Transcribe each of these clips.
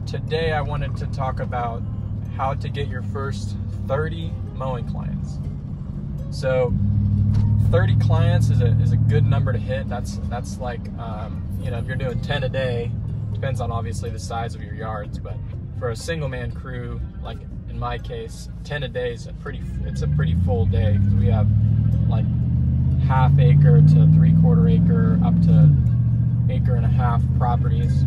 today I wanted to talk about how to get your first 30 mowing clients. So 30 clients is a good number to hit. That's like, if you're doing 10 a day, depends on obviously the size of your yards, but for a single man crew, like in my case, 10 a day is a pretty full day, because we have like half acre to 3/4 acre up to 1.5 acre properties.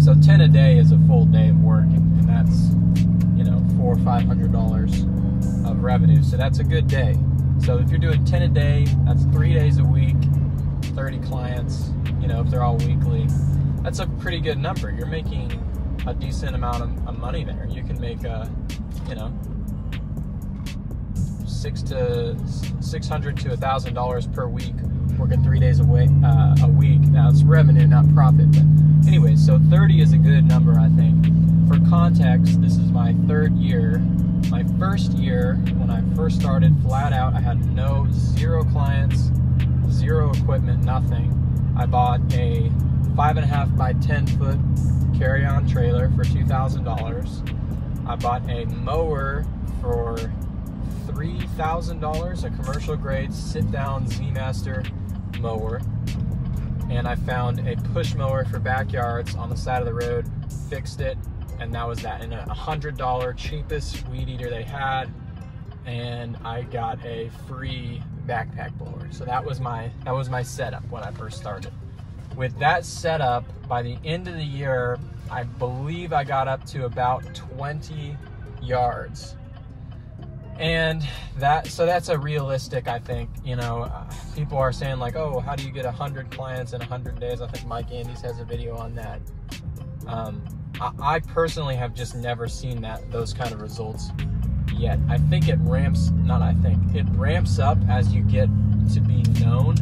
So 10 a day is a full day of work, and that's, $400 or $500 of revenue. So that's a good day. So if you're doing 10 a day, that's 3 days a week, 30 clients, if they're all weekly, that's a pretty good number. You're making a decent amount of money there. You can make $600 to $1,000 per week working 3 days a week. Now it's revenue, not profit, but anyway, so 30 is a good number, I think. For context, this is my third year. My first year, when I first started flat out, I had zero clients, zero equipment, nothing. I bought a 5.5 by 10 foot carry-on trailer for $2,000. I bought a mower for $3,000, a commercial grade sit-down Z-Master mower, and I found a push mower for backyards on the side of the road, fixed it, and that was that. And a $100 cheapest weed eater they had, and I got a free backpack blower. So that was my setup when I first started. With that setup, by the end of the year, I believe I got up to about 20 yards. And that's a realistic, I think, people are saying like, oh, how do you get 100 clients in 100 days? I think Mike Andes has a video on that. I personally have just never seen those kind of results yet. I think it ramps up as you get to be known.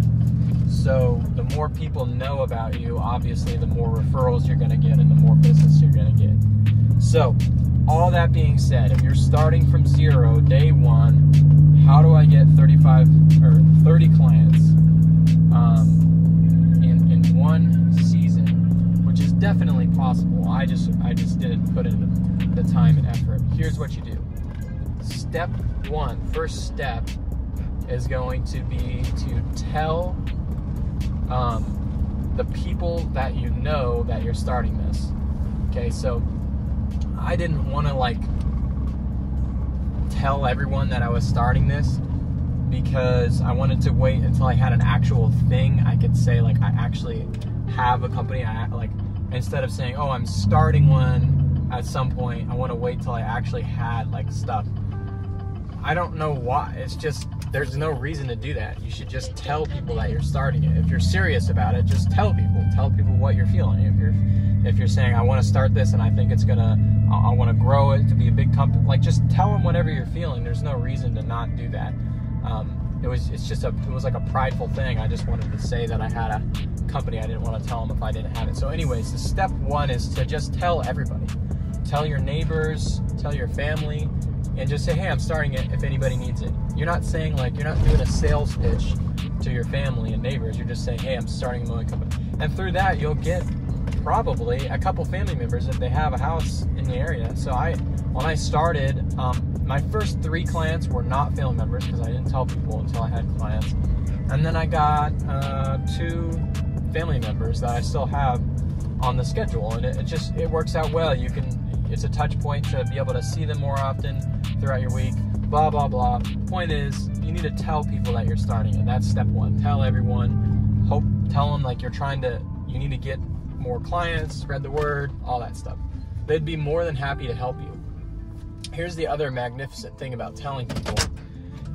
So the more people know about you, obviously the more referrals you're going to get and the more business you're going to get. So all that being said, if you're starting from zero, day one, how do I get 30 clients in one season, which is definitely possible. I just didn't put in the time and effort. Here's what you do. Step one, first step is going to be to tell the people that you know that you're starting this. Okay, so I didn't want to tell everyone that I was starting this, because I wanted to wait until I had an actual thing I could say, like, I actually have a company. Instead of saying, oh, I'm starting one at some point, I want to wait till I actually had stuff. I don't know why. It's just, there's no reason to do that. You should just tell people that you're starting it. If you're serious about it, just tell people what you're feeling. If you're saying, I want to start this and I think I want to grow it to be a big company, just tell them whatever you're feeling. There's no reason to not do that. It was like a prideful thing. I just wanted to say that I had a company. I didn't want to tell them if I didn't have it. So anyways, the step one is to just tell everybody. Tell your neighbors, tell your family, and just say, hey, I'm starting it if anybody needs it. You're not saying you're not doing a sales pitch to your family and neighbors. You're just saying, hey, I'm starting a mowing company. And through that, you'll get probably a couple family members if they have a house in the area. So when I started, my first 3 clients were not family members, because I didn't tell people until I had clients. And then I got 2 family members that I still have on the schedule, and it works out well. It's a touch point to be able to see them more often throughout your week, blah, blah, blah. Point is, you need to tell people that you're starting it. That's step one. Tell everyone. Tell them you need to get more clients, spread the word, all that stuff. They'd be more than happy to help you. Here's the other magnificent thing about telling people,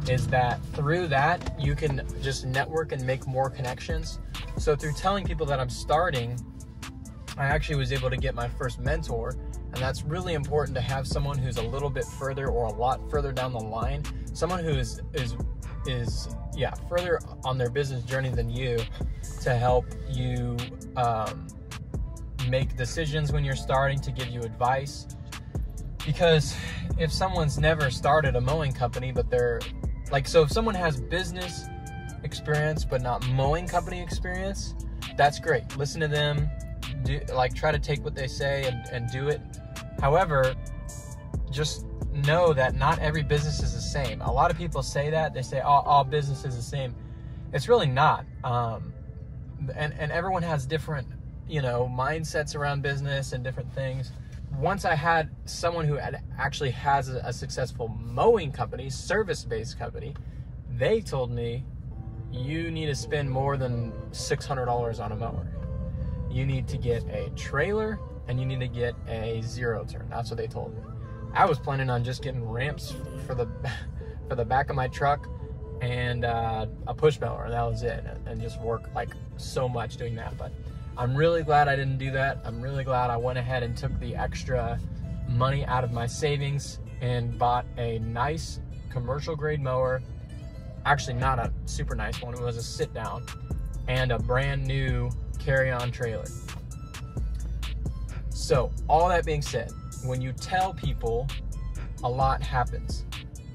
is that through that, you can just network and make more connections. So through telling people that I'm starting, I actually was able to get my first mentor, and that's really important, to have someone who's a little bit further or a lot further down the line, someone who is further on their business journey than you, to help you make decisions when you're starting, to give you advice. Because if someone's never started a mowing company, but if someone has business experience but not mowing company experience, that's great. Listen to them. try to take what they say and do it. However, just know that not every business is the same. A lot of people say that. They say, all business is the same. It's really not. And everyone has different, mindsets around business and different things. Once I had someone who actually has a successful mowing company, service-based company, they told me, you need to spend more than $600 on a mower. You need to get a trailer and you need to get a zero turn. That's what they told me. I was planning on just getting ramps for the back of my truck and a push mower, and that was it, and just work like so much doing that. But I'm really glad I didn't do that. I'm really glad I went ahead and took the extra money out of my savings and bought a nice commercial grade mower. Actually, not a super nice one. It was a sit down and a brand new carry-on trailer. So all that being said, when you tell people, a lot happens.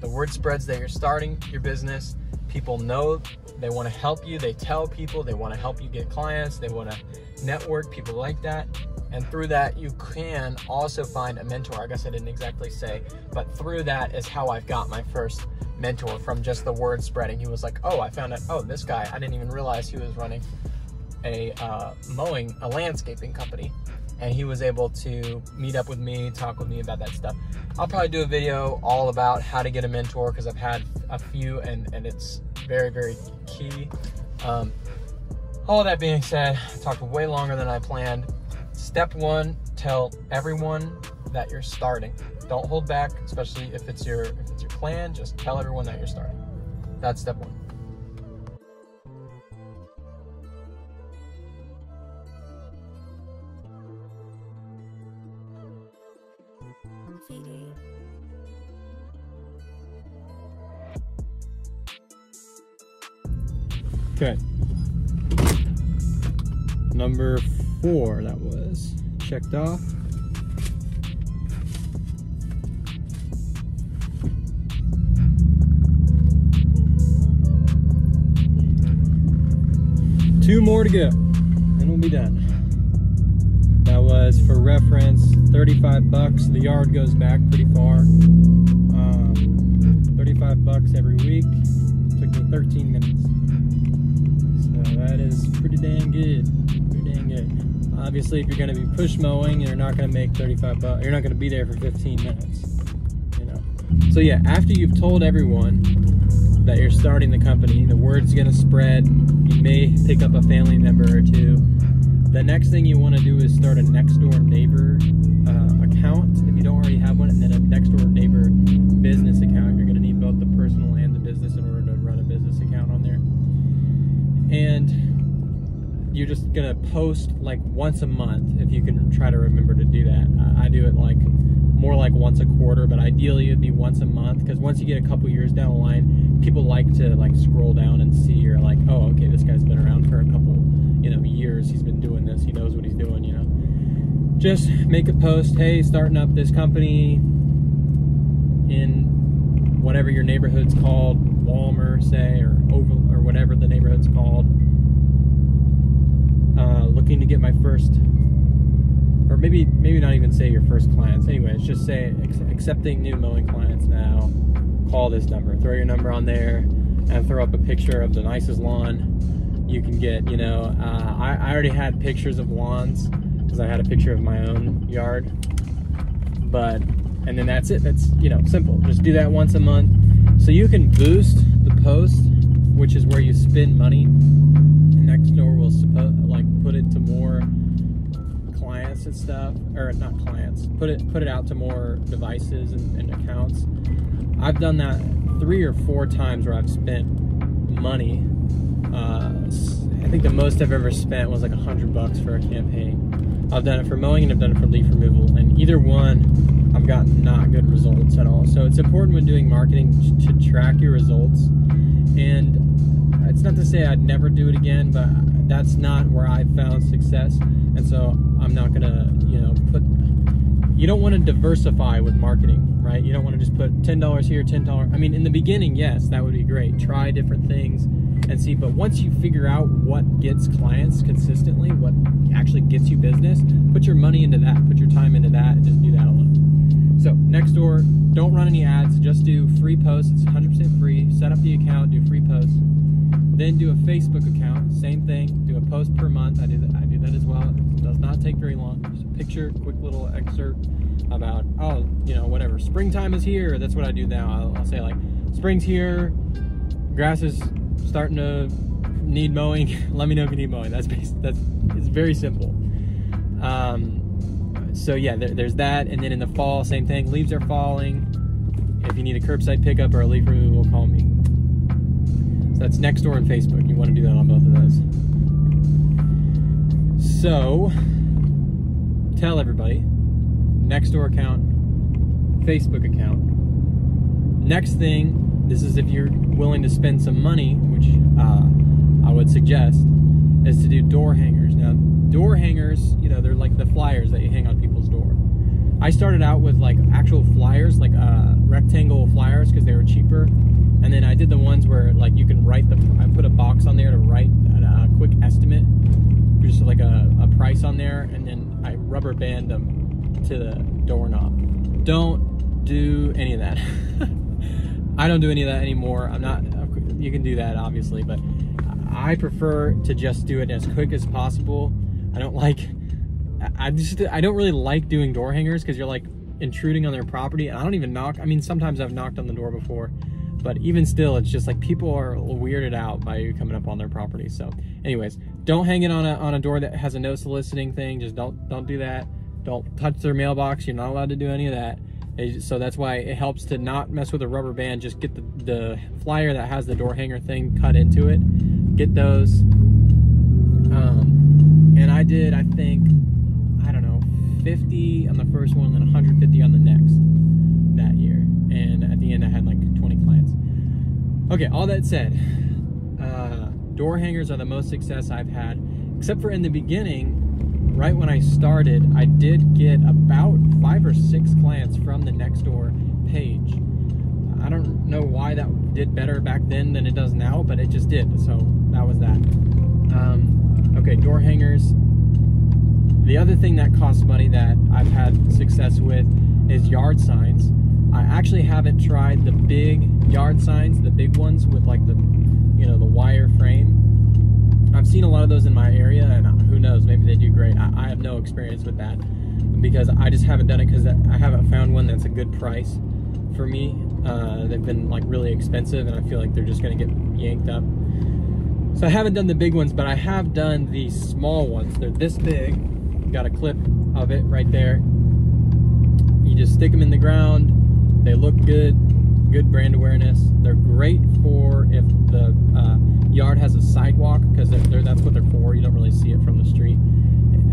The word spreads that you're starting your business. People know, they want to help you. They tell people, they want to help you get clients. They want to network, people like that. And through that, you can also find a mentor. I guess I didn't exactly say, but through that is how I've got my first mentor, from just the word spreading. He was like, oh, I found out, oh, this guy, I didn't even realize he was running a landscaping company. And he was able to meet up with me, talk with me about that stuff. I'll probably do a video all about how to get a mentor, because I've had a few and it's very, very key. All that being said, I talked way longer than I planned. Step one, tell everyone that you're starting. Don't hold back, especially if it's your plan. Just tell everyone that you're starting. That's step one. Okay. Number 4, that was checked off. Two more to go, and we'll be done. That was, for reference, $35. The yard goes back pretty far. $35 every week. Took me 13 minutes. So that is pretty dang good. Pretty dang good. Obviously, if you're going to be push mowing, you're not going to make $35. You're not going to be there for 15 minutes. So yeah, after you've told everyone that you're starting the company, the word's going to spread. You may pick up a family member or two. The next thing you want to do is start a Nextdoor neighbor account if you don't already have one, and then a Nextdoor neighbor business account. You're going to need both the personal and the business in order to run a business account on there. And you're just going to post like once a month if you can try to remember to do that. I do it like more like once a quarter, but ideally it'd be once a month, because once you get a couple years down the line, people like to like scroll down and see, you're like, oh, okay, this guy's been around for a couple, years. He's been doing this. He knows what he's doing, Just make a post, hey, starting up this company in whatever your neighborhood's called, Walmer, say, or Oval, or whatever the neighborhood's called. Looking to get my first, or maybe not even say your first clients. Anyways, just say accepting new mowing clients now. Call this number. Throw your number on there and throw up a picture of the nicest lawn you can get. I already had pictures of lawns because I had a picture of my own yard. And then that's it. That's, simple. Just do that once a month. So you can boost the post, which is where you spend money. Nextdoor will put it to more clients and stuff, or not clients, put it out to more devices and accounts. I've done that 3 or 4 times where I've spent money. I think the most I've ever spent was like $100 for a campaign. I've done it for mowing and I've done it for leaf removal, and either one I've gotten not good results at all. So it's important when doing marketing to track your results. And it's not to say I'd never do it again, but that's not where I've found success. And so I'm not gonna, you don't want to diversify with marketing, right? You don't want to just put $10 here, $10. I mean, in the beginning, yes, that would be great. Try different things and see, but once you figure out what gets clients consistently, what actually gets you business, put your money into that, put your time into that, and just do that alone. So Nextdoor, don't run any ads, just do free posts. It's 100% free. Set up the account, do free posts. Then do a Facebook account, same thing, do a post per month. I do that as well. It does not take very long. Just a picture, quick little excerpt about, oh, you know, whatever, springtime is here. That's what I do now. I'll say like, spring's here, grass is starting to need mowing. Let me know if you need mowing. It's very simple. So yeah, there's that. And then in the fall, same thing, leaves are falling. If you need a curbside pickup or a leaf removal, call me. So that's Nextdoor and Facebook. You want to do that on both of those. So tell everybody, Nextdoor account, Facebook account. Next thing, this is if you're willing to spend some money, which I would suggest, is to do door hangers. Now, door hangers, you know, they're like the flyers that you hang on people's door. I started out with like actual flyers, like rectangle flyers, because they were cheaper. And then I did the ones where like you can write I put a box on there to write a quick estimate, just like a price on there, and then I rubber band them to the doorknob. Don't do any of that. I don't do any of that anymore. You can do that obviously, but I prefer to just do it as quick as possible. I don't really like doing door hangers because you're like intruding on their property, and I don't even knock. I mean, sometimes I've knocked on the door before, but even still, it's just like people are weirded out by you coming up on their property. So anyways, don't hang it on a door that has a no soliciting thing. Just don't do that. Don't touch their mailbox. You're not allowed to do any of that. So that's why it helps to not mess with a rubber band. Just get the flyer that has the door hanger thing cut into it. Get those. And I did, I think, I don't know, 50 on the first one, and then 150 on the next that year. And at the end, I had like 20 clients. Okay, all that said, door hangers are the most success I've had, except for in the beginning. Right when I started, I did get about 5 or 6 clients from the Nextdoor page. I don't know why that did better back then than it does now, but it just did, so that was that. Okay, door hangers. The other thing that costs money that I've had success with is yard signs. I actually haven't tried the big yard signs, the big ones with like the, you know, the wire frame. I've seen a lot of those in my area, and who knows, maybe they do great. I have no experience with that because I just haven't done it because I haven't found one that's a good price for me. They've been like really expensive, and I feel like they're just going to get yanked up. So I haven't done the big ones, but I have done the small ones. They're this big. Got a clip of it right there. You just stick them in the ground. They look good. Good brand awareness. They're great for if the yard has a sidewalk, because that's what they're for. You don't really see it from the street.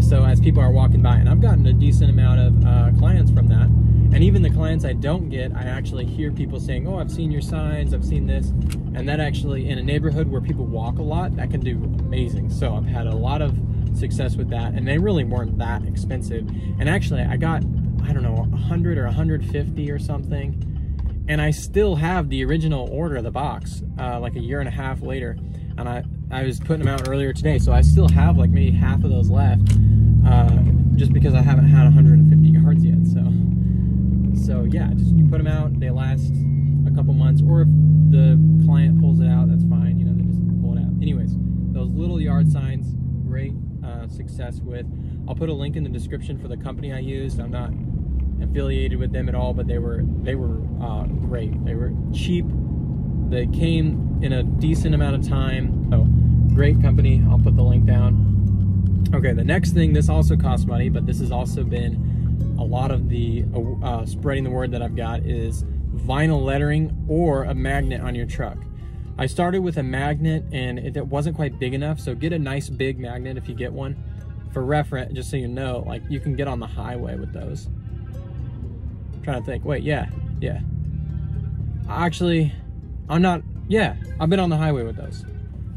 So as people are walking by, and I've gotten a decent amount of clients from that. And even the clients I don't get, I actually hear people saying, oh, I've seen your signs, I've seen this. And that actually, in a neighborhood where people walk a lot, that can do amazing. So I've had a lot of success with that, and they really weren't that expensive. And actually, I got, I don't know, 100 or 150 or something. And I still have the original order of the box, like a year and a half later. And I was putting them out earlier today, so I still have like maybe half of those left, just because I haven't had 150 yards yet. So yeah, just you put them out, they last a couple months, or if the client pulls it out, that's fine, you know, they just pull it out. Anyways, those little yard signs, great success with. I'll put a link in the description for the company I used. I'm not affiliated with them at all, but they were great. They were cheap. They came in a decent amount of time. So great company. I'll put the link down. Okay, the next thing, this also costs money, but this has also been a lot of the spreading the word that I've got, is vinyl lettering or a magnet on your truck. I started with a magnet, and it wasn't quite big enough, so get a nice big magnet if you get one. For reference, just so you know, like you can get on the highway with those. I'm trying to think, wait, yeah. Actually, I've been on the highway with those.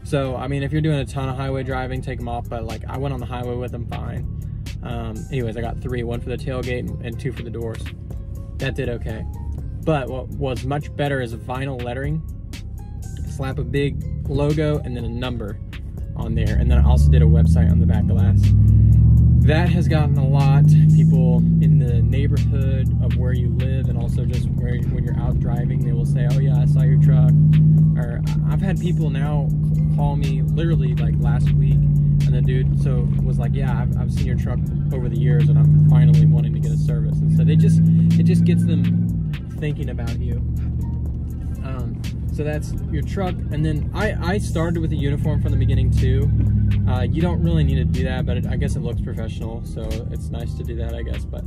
So, I mean, if you're doing a ton of highway driving, take them off, but like I went on the highway with them fine. Anyways, I got 3, 1 for the tailgate and 2 for the doors. That did okay. But what was much better is vinyl lettering. Slap a big logo and then a number on there. And then I also did a website on the back glass. That has gotten a lot. People in the neighborhood of where you live, and also just when you're out driving, they will say, oh yeah, I saw your truck. Or I've had people now call me literally like last week, and the dude was like, yeah, I've seen your truck over the years and I'm finally wanting to get a service. And so it just gets them thinking about you. So that's your truck. And then I started with a uniform from the beginning too. You don't really need to do that, but I guess it looks professional, so it's nice to do that, I guess. But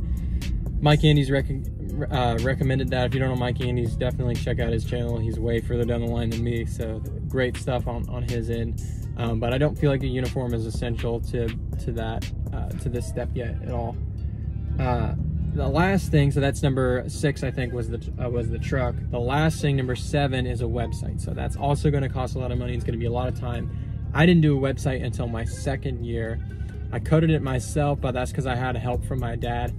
Mike Andes recommended that. If you don't know Mike Andes, definitely check out his channel. He's way further down the line than me, so great stuff on his end. But I don't feel like a uniform is essential to this step yet at all. The last thing, so that's number 6, I think, was the truck. The last thing, number 7, is a website. So that's also going to cost a lot of money. It's going to be a lot of time. I didn't do a website until my 2nd year. I coded it myself, but that's because I had help from my dad,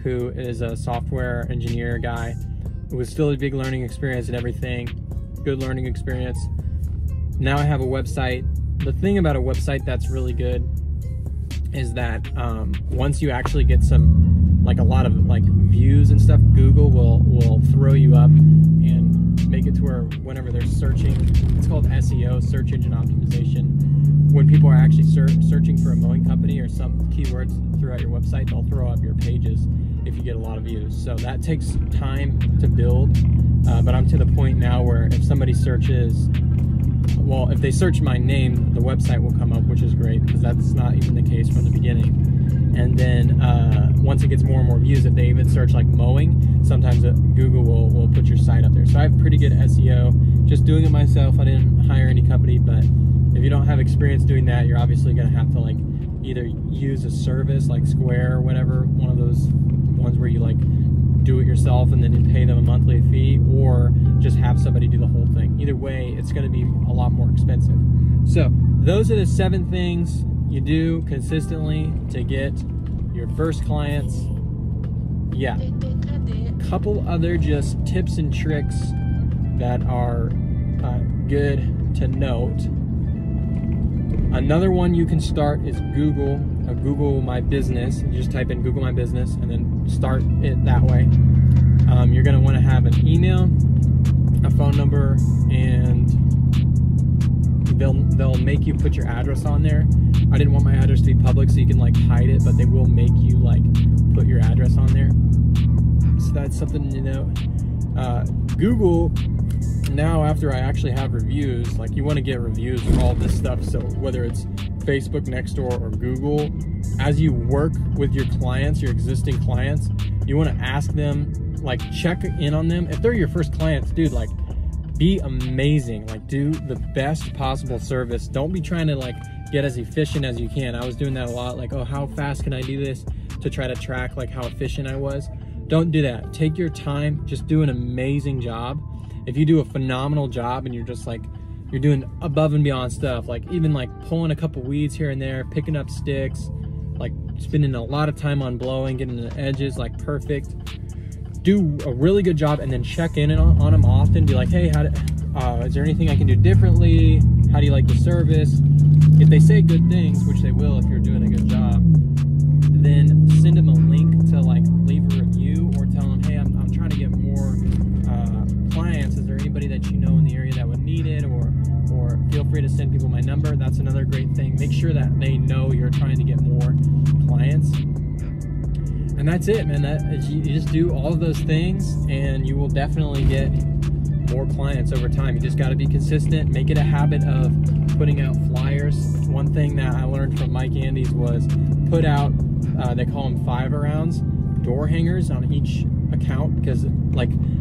who is a software engineer guy. It was still a big learning experience and everything. Good learning experience. Now I have a website. The thing about a website that's really good is that once you actually get a lot of views and stuff, Google will throw you up and make it to where whenever they're searching, it's called SEO, search engine optimization. When people are actually searching for a mowing company or some keywords throughout your website, they'll throw up your pages if you get a lot of views. So that takes time to build, but I'm to the point now where if somebody searches, well, if they search my name, the website will come up, which is great because that's not even the case from the beginning. And then once it gets more and more views, if they even search like mowing, sometimes Google will put your site up there. So I have pretty good SEO, just doing it myself. I didn't hire any company, but if you don't have experience doing that, you're obviously gonna have to either use a service like Square or whatever, one of those ones where you do it yourself and then you pay them a monthly fee, or just have somebody do the whole thing. Either way, it's gonna be a lot more expensive. So those are the 7 things you do consistently to get your first clients. Yeah, a couple other just tips and tricks that are good to note. Another one you can start is Google My Business. You just type in Google My Business and then start it that way. You're going to want to have an email, a phone number, and they'll make you put your address on there. I didn't want my address to be public, so you can hide it, but they will make you put your address on there. So that's something to note. Google, now after I actually have reviews, you want to get reviews for all this stuff. So whether it's Facebook, Nextdoor, or Google, as you work with your clients, your existing clients, you want to ask them, check in on them. If they're your first clients, dude, be amazing. Do the best possible service. Don't be trying to get as efficient as you can. I was doing that a lot. Oh, how fast can I do this, to try to track how efficient I was. Don't do that. Take your time. Just do an amazing job. If you do a phenomenal job and you're just you're doing above and beyond stuff, even pulling a couple weeds here and there, picking up sticks, spending a lot of time on blowing, getting the edges perfect. Do a really good job and then check in on them often. Be hey, is there anything I can do differently? How do you like the service? If they say good things, which they will if you're doing a good job, then send them a link to leave a review, or tell them, hey, I'm trying to get more clients. Is there anybody that you know in the area that would need it? Or feel free to send people my number. That's another great thing. Make sure that they know you're trying to get more clients. And that's it, man. You just do all of those things and you will definitely get more clients over time. You just got to be consistent. Make it a habit of putting out flyers. One thing that I learned from Mike Andes was put out, they call them 5-arounds, door hangers on each account, because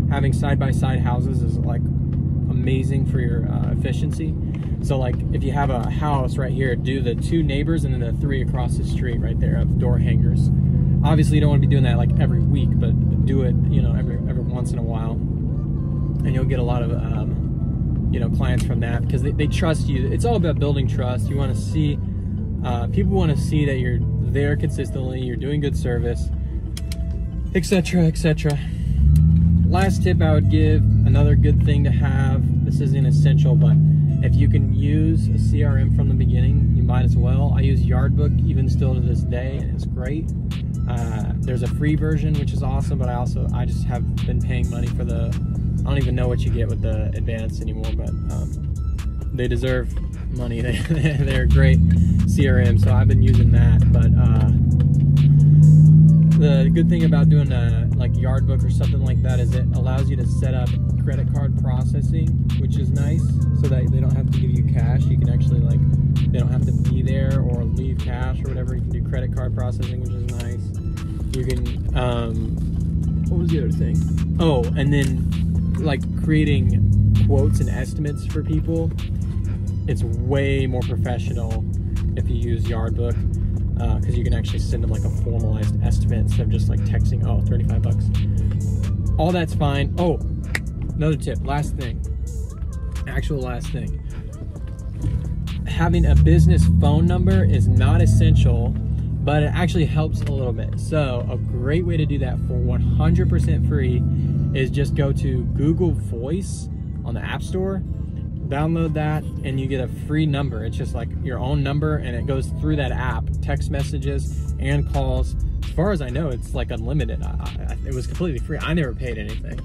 having side-by-side houses is amazing for your efficiency. So if you have a house right here, do the 2 neighbors and then the 3 across the street right there of door hangers. Obviously you don't want to be doing that every week, but do it, every once in a while, and you'll get a lot of clients from that, because they trust you. It's all about building trust. You want to see People want to see that you're there consistently, you're doing good service, etc., etc. Last tip I would give, another good thing to have, this isn't essential, but if you can use a CRM from the beginning, you might as well. I use Yardbook even still to this day, and it's great. There's a free version, which is awesome, but I just have been paying money for the, I don't even know what you get with the advanced anymore, but they deserve money. They're great CRM, so I've been using that. But the good thing about doing like Yardbook or something like that is it allows you to set up credit card processing, which is nice, so that they don't have to give you cash. You can actually, like, they don't have to be there or leave cash or whatever. You can do credit card processing, which is nice. You can what was the other thing? Oh, and then like creating quotes and estimates for people, it's way more professional if you use Yardbook, because you can actually send them like a formalized estimate instead of just like texting, oh, 35 bucks. All that's fine. Oh, another tip, last thing, actual last thing. Having a business phone number is not essential, but it actually helps a little bit. So a great way to do that for 100% free is just go to Google Voice on the App Store, download that, and you get a free number. It's just like your own number, and it goes through that app, text messages and calls. As far as I know, it's like unlimited. It was completely free. I never paid anything.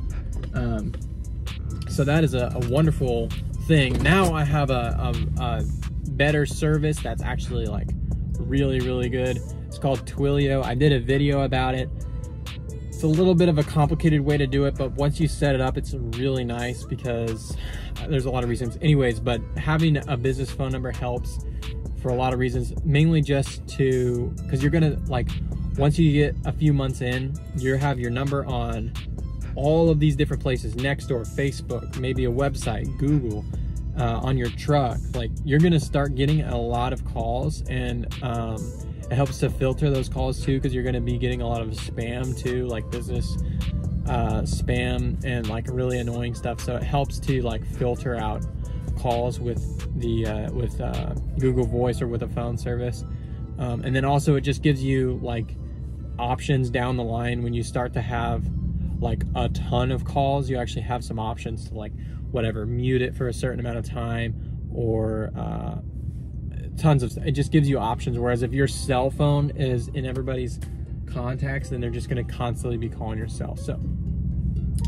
So that is a wonderful thing. Now I have a better service that's actually like really, really good. It's called Twilio. I did a video about it. It's a little bit of a complicated way to do it, but once you set it up, it's really nice because there's a lot of reasons. Anyways, but having a business phone number helps for a lot of reasons, mainly just to, because you're gonna, like, once you get a few months in, you have your number on all of these different places, Nextdoor, Facebook, maybe a website, Google, on your truck. Like, you're gonna start getting a lot of calls, and it helps to filter those calls too, because you're going to be getting a lot of spam too, like business spam and like really annoying stuff. So it helps to like filter out calls with the Google Voice or with a phone service. And then also it just gives you like options down the line when you start to have like a ton of calls. You actually have some options to, like, whatever, mute it for a certain amount of time, or tons of, it just gives you options. Whereas if your cell phone is in everybody's contacts, then they're just going to constantly be calling your cell. So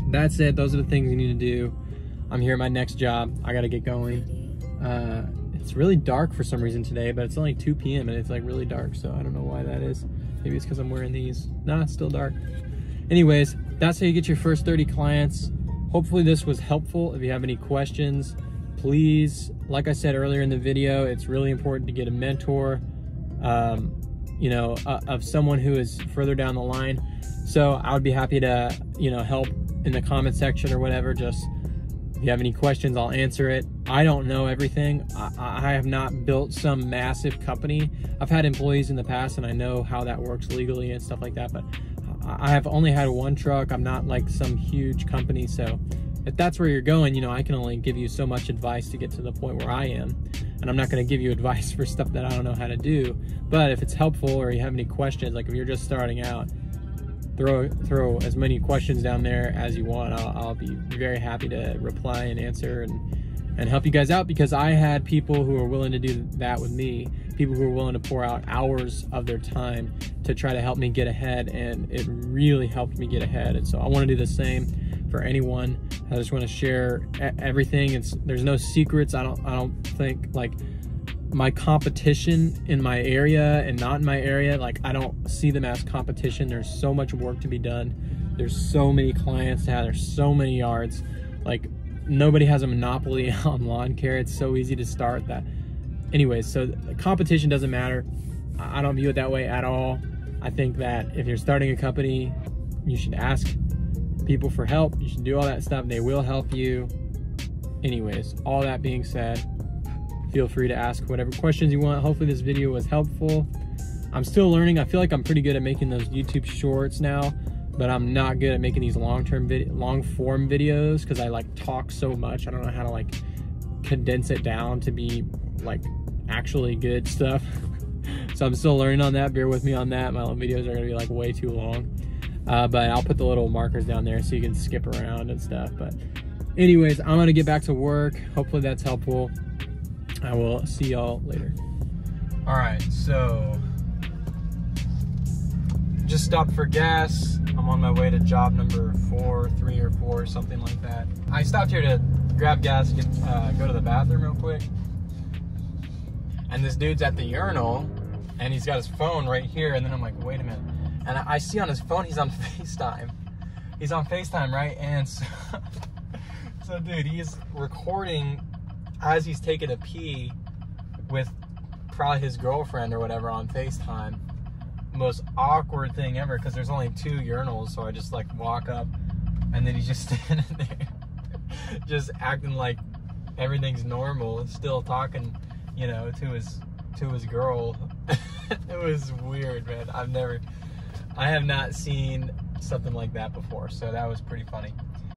that's it. Those are the things you need to do. I'm here at my next job. I got to get going. It's really dark for some reason today, but it's only 2 p.m. and it's like really dark, so I don't know why that is. Maybe it's because I'm wearing these. Nah, it's still dark. Anyways, that's how you get your first 30 clients. Hopefully this was helpful. If you have any questions, please, like I said earlier in the video, it's really important to get a mentor, you know, of someone who is further down the line. So I would be happy to, you know, help in the comment section or whatever. Just if you have any questions, I'll answer it. I don't know everything. I have not built some massive company. I've had employees in the past, and I know how that works legally and stuff like that, but I have only had one truck. I'm not like some huge company, so if that's where you're going, you know, I can only give you so much advice to get to the point where I am, and I'm not going to give you advice for stuff that I don't know how to do. But if it's helpful, or you have any questions, like if you're just starting out, throw as many questions down there as you want. I'll be very happy to reply and answer and help you guys out, because I had people who are willing to do that with me, people who are willing to pour out hours of their time to try to help me get ahead, and it really helped me get ahead. And so I want to do the same for anyone. I just want to share everything. There's no secrets. I don't think, like, my competition in my area and not in my area, like, I don't see them as competition. There's so much work to be done. There's so many clients to have. There's so many yards. Like, nobody has a monopoly on lawn care. It's so easy to start that. Anyways, so competition doesn't matter. I don't view it that way at all. I think that if you're starting a company, you should ask people for help. You should do all that stuff. They will help you. Anyways, all that being said, feel free to ask whatever questions you want. Hopefully this video was helpful. I'm still learning. I feel like I'm pretty good at making those YouTube shorts now, but I'm not good at making these long form videos, because I like talk so much. I don't know how to like condense it down to be like actually good stuff. So I'm still learning on that. Bear with me on that. My videos are gonna be like way too long. But I'll put the little markers down there so you can skip around and stuff. But anyways, I'm gonna get back to work. Hopefully that's helpful. I will see y'all later. All right, so just stopped for gas. I'm on my way to job number 3 or 4, something like that. I stopped here to grab gas, go to the bathroom real quick. And this dude's at the urinal, and he's got his phone right here. And then I'm like, wait a minute. And I see on his phone, he's on FaceTime. He's on FaceTime, right? And so, so dude, he's recording as he's taking a pee with probably his girlfriend or whatever on FaceTime. Most awkward thing ever, because there's only 2 urinals. So I just like walk up, and then he's just standing there, just acting like everything's normal and still talking, you know, to his girl. It was weird, man. I have not seen something like that before, so that was pretty funny.